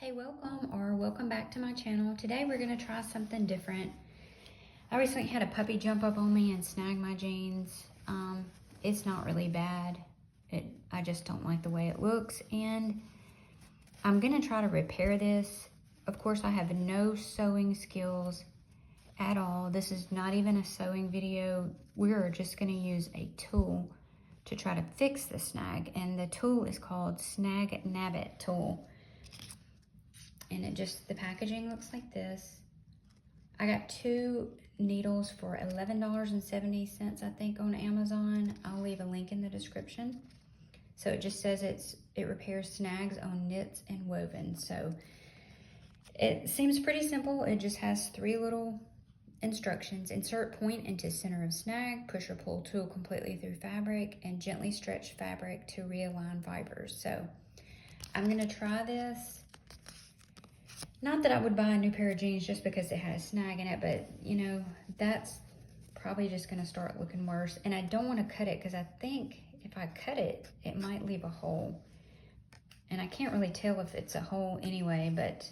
Hey, welcome back to my channel. Today we're gonna try something different. I recently had a puppy jump up on me and snag my jeans. It's not really bad. I just don't like the way it looks, and I'm gonna try to repair this. Of course, I have no sewing skills at all. This is not even a sewing video. We're just gonna use a tool to try to fix the snag, and the tool is called Snag-Nab It tool. And the packaging looks like this. I got 2 needles for $11.70, I think, on Amazon. I'll leave a link in the description. So it just says it repairs snags on knits and woven. So it seems pretty simple. It just has 3 little instructions. Insert point into center of snag, push or pull tool completely through fabric, and gently stretch fabric to realign fibers. So I'm gonna try this. Not that I would buy a new pair of jeans just because it had a snag in it, but you know, that's probably just gonna start looking worse. And I don't wanna cut it because I think if I cut it, it might leave a hole. And I can't really tell if it's a hole anyway, but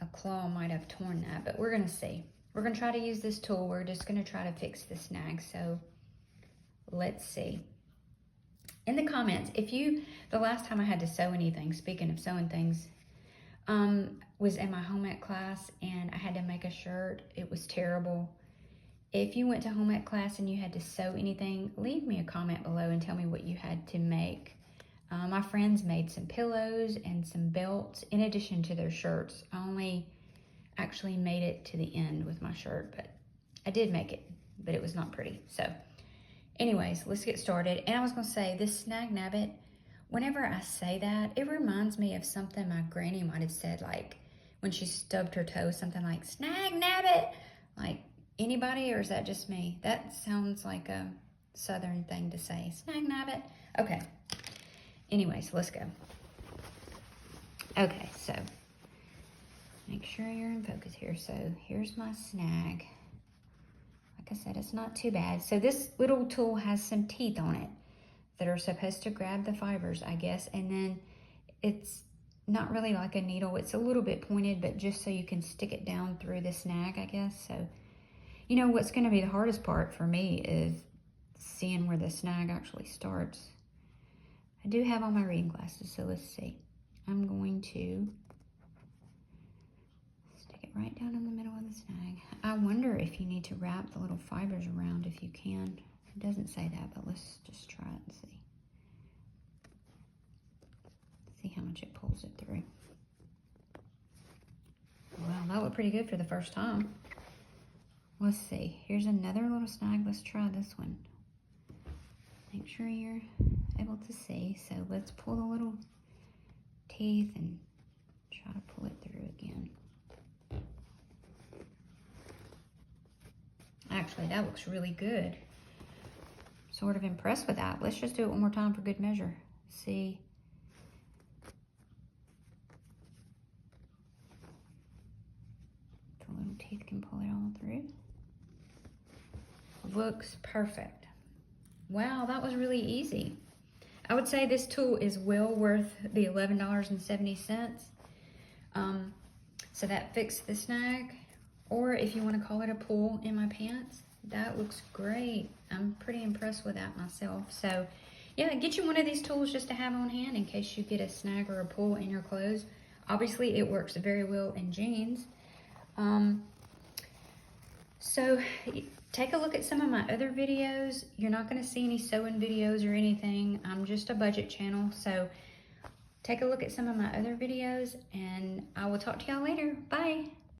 a claw might have torn that, but we're gonna see. We're gonna try to use this tool. We're just gonna try to fix the snag, so let's see. In the comments, the last time I had to sew anything, speaking of sewing things, was in my home ec class, and I had to make a shirt. It was terrible. If you went to home ec class and you had to sew anything, leave me a comment below and tell me what you had to make. My friends made some pillows and some belts in addition to their shirts. I only actually made it to the end with my shirt, but I did make it, but it was not pretty. So anyways, let's get started. And I was gonna say, this Snag-Nab It, whenever I say that, it reminds me of something my granny might have said, like when she stubbed her toe, something like Snag-Nab It. Like, anybody, or is that just me? That sounds like a Southern thing to say, Snag-Nab It. Okay, anyways, let's go. Okay, so make sure you're in focus here. So here's my snag. Like I said, it's not too bad. So this little tool has some teeth on it that are supposed to grab the fibers, I guess. And then it's not really like a needle. It's a little bit pointed, but just so you can stick it down through the snag, I guess. So, you know, what's gonna be the hardest part for me is seeing where the snag actually starts. I do have on my reading glasses, so let's see. I'm going to stick it right down in the middle of the snag. I wonder if you need to wrap the little fibers around, if you can. It doesn't say that, but let's just try it and see. See how much it pulls it through. Wow, that looked pretty good for the first time. Let's see. Here's another little snag. Let's try this one. Make sure you're able to see. So let's pull the little teeth and try to pull it through again. Actually, that looks really good. Sort of impressed with that. Let's just do it one more time for good measure. See. The little teeth can pull it all through. Looks perfect. Wow, that was really easy. I would say this tool is well worth the $11.70. So that fixed the snag, or if you want to call it a pull in my pants, that looks great. I'm pretty impressed with that myself. So yeah, get you one of these tools just to have on hand in case you get a snag or a pull in your clothes. Obviously it works very well in jeans. So take a look at some of my other videos. You're not going to see any sewing videos or anything. I'm just a budget channel. So take a look at some of my other videos, and I will talk to y'all later. Bye.